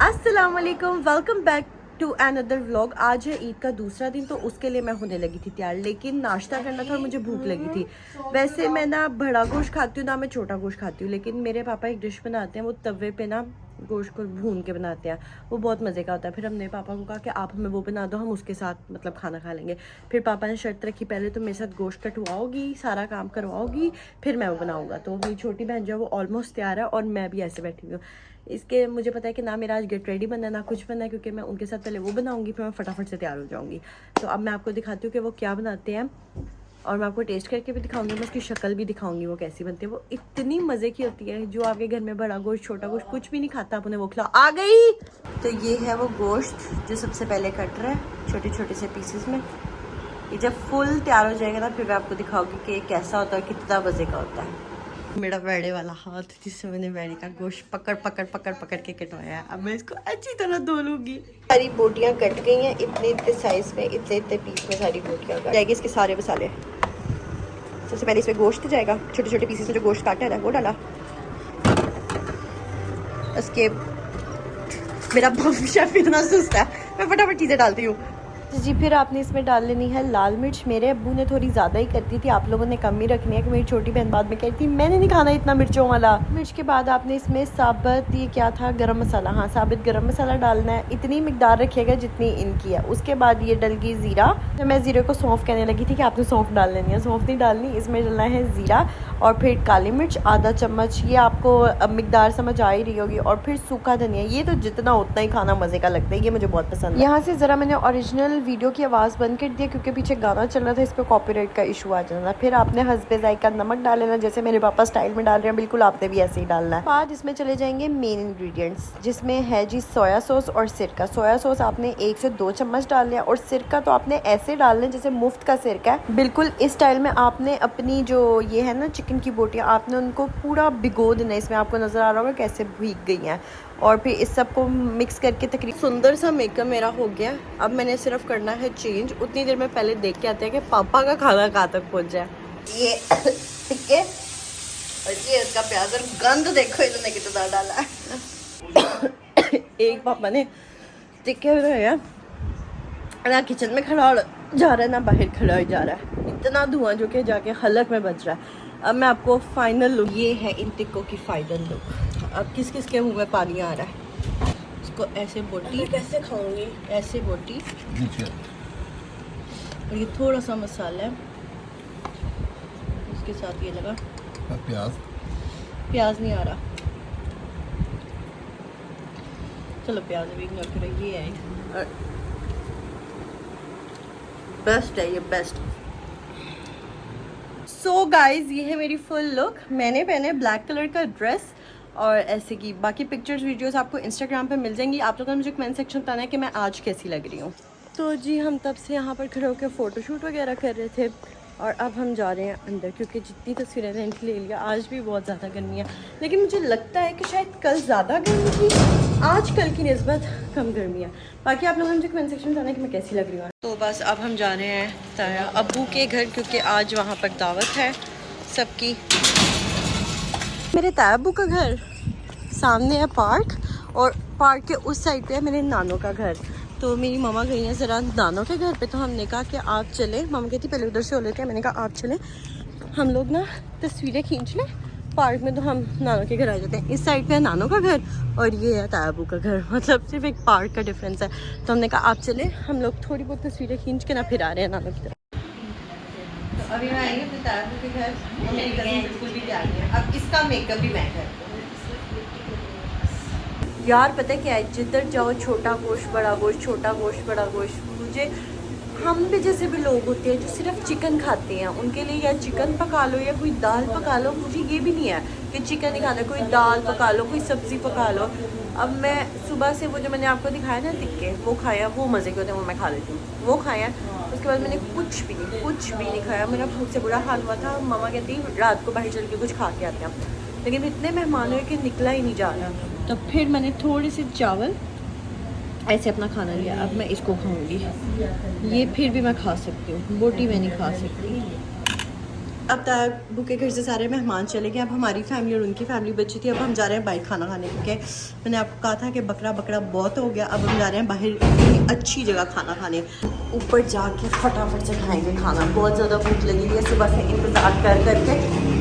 अस्सलाम वालेकुम, welcome back to another vlog. आज है ईद का दूसरा दिन, तो उसके लिए मैं होने लगी थी तैयार, लेकिन नाश्ता करना था और मुझे भूख लगी थी। वैसे मैं ना बड़ा गोश्त खाती हूँ ना मैं छोटा गोश्त खाती हूँ, लेकिन मेरे पापा एक डिश बनाते हैं, वो तवे पे ना गोश्त को भून के बनाते हैं, वो बहुत मज़े का होता है। फिर हमने पापा को कहा कि आप हमें वो बना दो, हम उसके साथ मतलब खाना खा लेंगे। फिर पापा ने शर्त रखी, पहले तो मेरे साथ गोश्त कटवाओगी, सारा काम करवाओगी, फिर मैं वो बनाऊँगा। तो मेरी छोटी बहन जो है वो ऑलमोस्ट तैयार है और मैं भी ऐसे बैठी हुई हूँ। इसके मुझे पता है कि ना मेरा आज गेट रेडी बनना है ना कुछ बनना है, क्योंकि मैं उनके साथ पहले वो बनाऊंगी, फिर मैं फटाफट से तैयार हो जाऊंगी। तो अब मैं आपको दिखाती हूँ कि वो क्या बनाते हैं, और मैं आपको टेस्ट करके भी दिखाऊंगी, मैं उसकी शक्ल भी दिखाऊंगी वो कैसी बनती है। वो इतनी मज़े की होती है, जो आपके घर में बड़ा गोश्त छोटा गोश्त कुछ भी नहीं खाता, आप उन्हें वो खिलाओ। आ गई। तो ये है वो गोश्त जो सबसे पहले कट रहा है छोटे छोटे से पीसेस में। ये जब फुल तैयार हो जाएगा ना, फिर मैं आपको दिखाऊंगी कि कैसा होता है, कितना मज़े का होता है। मेरा बैठे वाला हाथ जिससे मैंने बैठे का गोश्त पकड़ पकड़ के कटवाया है, अब मैं इसको अच्छी तरह धो लूंगी। सारी बोटियां कट गई हैं, इतने इतने साइज में, इतने इतने पीस में सारी बोटियां कट जाएगी। इसके सारे मसाले सबसे पहले इसमें गोश्त जाएगा, छोटे छोटे पीसेस में जो गोश्त काटा है वो डाला। उसके मेरा शेफ इतना सुस्त है, मैं फटाफट चीज़ें डालती हूँ। जी फिर आपने इसमें डाल लेनी है लाल मिर्च। मेरे अब्बू ने थोड़ी ज़्यादा ही करती थी, आप लोगों ने कम ही रखनी है, कि मेरी छोटी बहन बाद में कहती थी मैंने नहीं खाना इतना मिर्चों वाला। मिर्च के बाद आपने इसमें साबुत, ये क्या था, गरम मसाला, हाँ साबुत गरम मसाला डालना है। इतनी मिकदार रखिएगा जितनी इनकी है। उसके बाद ये डल गई ज़ीरा। तो मैं ज़ीरे को सौंफ कहने लगी थी कि आपने सौंफ डाल लेनी है, सौंफ नहीं डालनी। इसमें डालना है ज़ीरा और फिर काली मिर्च आधा चम्मच, ये आपको अब मिकदार समझ आ ही रही होगी। और फिर सूखा धनिया, ये तो जितना उतना ही खाना मज़े का लगता है, ये मुझे बहुत पसंद है। यहाँ से ज़रा मैंने ओरिजिनल वीडियो की आवाज़ बंद कर दिया, क्योंकि पीछे गाना चल रहा था, इस पर कॉपीराइट का इशू आ जाना। फिर आपने हस्बे जायका नमक डाल लेना, जैसे मेरे पापा स्टाइल में डाल रहे हैं, बिल्कुल आपने भी ऐसे ही डालना है। बाद इसमें चले जाएंगे मेन इंग्रेडिएंट्स, जिसमें है जी सोया सॉस और सिरका। सोया सॉस आपने 1 से 2 चम्मच डाल लिया, और सिरका तो आपने ऐसे डालना है जैसे मुफ्त का सिरका है, बिल्कुल इस स्टाइल में। आपने अपनी जो ये है ना चिकन की बोटियाँ, आपने उनको पूरा भिगो देना। इसमें आपको नज़र आ रहा होगा कैसे भीग गई हैं। और फिर इस सब को मिक्स करके तकरीबन सुंदर सा मेकअप मेरा हो गया। अब मैंने सिर्फ करना है चेंज। उतनी देर में पहले देख के आते हैं कि पापा का खाना कहाँ तक पहुँच जाए। ये टिक्के और ये इसका प्याज, और गंद देखो इन्होंने कितना डाला है। एक पापा ने टिक्के बनाया ना, किचन में खड़ा जा रहा है ना बाहर खड़ा हो जा रहा है, इतना धुआं जो कि जाके हलक में बच रहा है। अब मैं आपको फाइनल लुक, ये है इन टिक्कों की फाइनल लुक। अब किस किस के मुंह में पानी आ रहा है। इसको ऐसे बोटी कैसे खाऊंगी, ऐसे बोटी, और ये थोड़ा सा मसाला है, उसके साथ ये लगा प्याज नहीं आ रहा, चलो प्याज भी इग्नोर करो। ये है बेस्ट है, ये बेस्ट। सो गाइज ये है मेरी फुल लुक। मैंने पहने ब्लैक कलर का ड्रेस, और ऐसे की बाकी पिक्चर्स वीडियोस आपको इंस्टाग्राम पे मिल जाएंगी। आप लोगों ने मुझे कमेंट सेक्शन बताना है कि मैं आज कैसी लग रही हूँ। तो जी हम तब से यहाँ पर खड़े होकर फ़ोटोशूट वगैरह कर रहे थे, और अब हम जा रहे हैं अंदर, क्योंकि जितनी तस्वीरें रेंट ले लिया। आज भी बहुत ज़्यादा गर्मी है, लेकिन मुझे लगता है कि शायद कल ज़्यादा गर्मी थी, आज कल की निस्बत कम गर्मी है। बाकी आप लोगों ने मुझे कमेंट सेक्शन में बताना है कि मैं कैसी लग रही हूँ। तो बस अब हम जा रहे हैं ताया अब्बू के घर, क्योंकि आज वहाँ पर दावत है सबकी। मेरे ताया अब्बू का घर सामने है पार्क, और पार्क के उस साइड पे है मेरे नानों का घर। तो मेरी मामा गई हैं ज़रा नानों के घर पे, तो हमने कहा कि आप चलें। मामा कहती पहले उधर से हो लेते हैं, मैंने कहा आप चलें, हम लोग ना तस्वीरें खींच लें पार्क में, तो हम नानों के घर आ जाते हैं। इस साइड पे है नानों का घर और ये है तायाबू का घर, मतलब सिर्फ एक पार्क का डिफरेंस है। तो हमने कहा आप चलें, हम लोग थोड़ी बहुत तस्वीरें खींच के ना फिर आ रहे हैं नानों की तरफ। तो अभी मैं आई हूँ अपने तायाबू के घर, मेरी कज़न बिल्कुल भी तैयार नहीं है। अब इसका मेकअप भी मैं कर यार, पता है क्या है, जिधर जाओ छोटा गोश्त बड़ा गोश्त, छोटा गोश्त बड़ा गोश्त। मुझे हम भी जैसे भी लोग होते हैं जो सिर्फ चिकन खाते हैं, उनके लिए या चिकन पका लो या कोई दाल पका लो। मुझे ये भी नहीं है कि चिकन नहीं खाना, कोई दाल पका लो, कोई सब्ज़ी पका लो। अब मैं सुबह से वो जो मैंने आपको दिखाया ना टिक्के, वो खाया, वो मज़े के होते हैं, वो मैं खा लेती हूँ, वो खाया। उसके बाद मैंने कुछ भी नहीं खाया, मेरा भूख से बुरा हाल हुआ था। मामा कहती रात को बाहर चल के कुछ खा के आते हैं, लेकिन इतने मेहमान हुए कि निकला ही नहीं जा रहा। तो फिर मैंने थोड़े से चावल ऐसे अपना खाना लिया। अब मैं इसको खाऊंगी, ये फिर भी मैं खा सकती हूँ, बोटी मैं नहीं खा सकती। अब तक बुके घर से सारे मेहमान चले गए, अब हमारी फैमिली और उनकी फैमिली बची थी। अब हम जा रहे हैं बाहर खाना खाने, क्योंकि मैंने आपको कहा था कि बकरा बकरा बहुत हो गया। अब हम जा रहे हैं बाहर अच्छी जगह खाना खाने, ऊपर जाके फटाफट से खाएंगे खाना। बहुत ज़्यादा भूख लगी हुई है, सुबह से इंतज़ार कर करके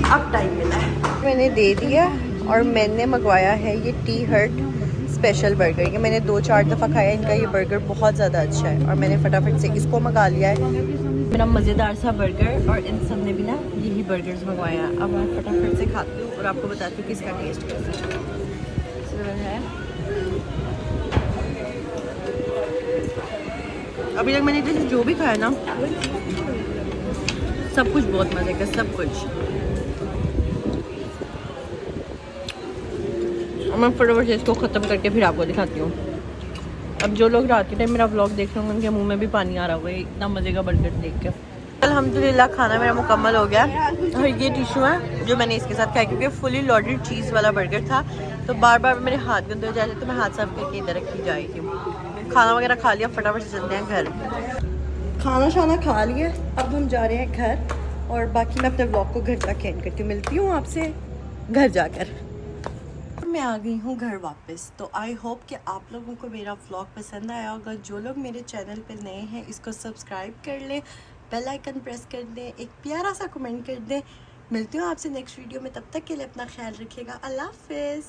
अब टाइम मिला है। मैंने दे दिया और मैंने मंगवाया है ये टी हर्ट स्पेशल बर्गर। ये मैंने 2-4 दफ़ा खाया, इनका ये बर्गर बहुत ज़्यादा अच्छा है और मैंने फटाफट से इसको मंगा लिया है। मेरा मज़ेदार सा बर्गर और इन सब ने भी ना यही बर्गर्स मंगवाया। अब मैं फटाफट से खाती हूँ और आपको बताती हूँ कि इसका टेस्ट कैसा है। अभी तक मैंने जो भी खाया ना, सब कुछ बहुत मज़े का, सब कुछ। मैं फटाफट से इसको ख़त्म करके फिर आपको दिखाती हूँ। अब जो लोग रात के टाइम मेरा व्लॉग देख रहे होंगे उनके मुंह में भी पानी आ रहा होगा इतना मज़े का बर्गर देख के। अल्हम्दुलिल्लाह खाना मेरा मुकम्मल हो गया और ये टिशू है जो मैंने इसके साथ खाया, क्योंकि फुली लोडेड चीज़ वाला बर्गर था तो बार बार मेरे हाथ गंदे हो जाते, तो मैं हाथ साफ करके इधर रखी जाएगी। खाना वगैरह खा लिया, फटाफट से चलते हैं घर। खाना शाना खा लिया, अब हम जा रहे हैं घर और बाकी मैं अपने व्लॉग को घर जाके एंड करती हूँ। मिलती हूँ आपसे घर जाकर। मैं आ गई हूँ घर वापस। तो आई होप कि आप लोगों को मेरा व्लॉग पसंद आया होगा। जो लोग मेरे चैनल पे नए हैं इसको सब्सक्राइब कर लें, बेल आइकन प्रेस कर दें, एक प्यारा सा कमेंट कर दें। मिलती हूँ आपसे नेक्स्ट वीडियो में, तब तक के लिए अपना ख्याल रखिएगा। अल्लाह हाफिज़।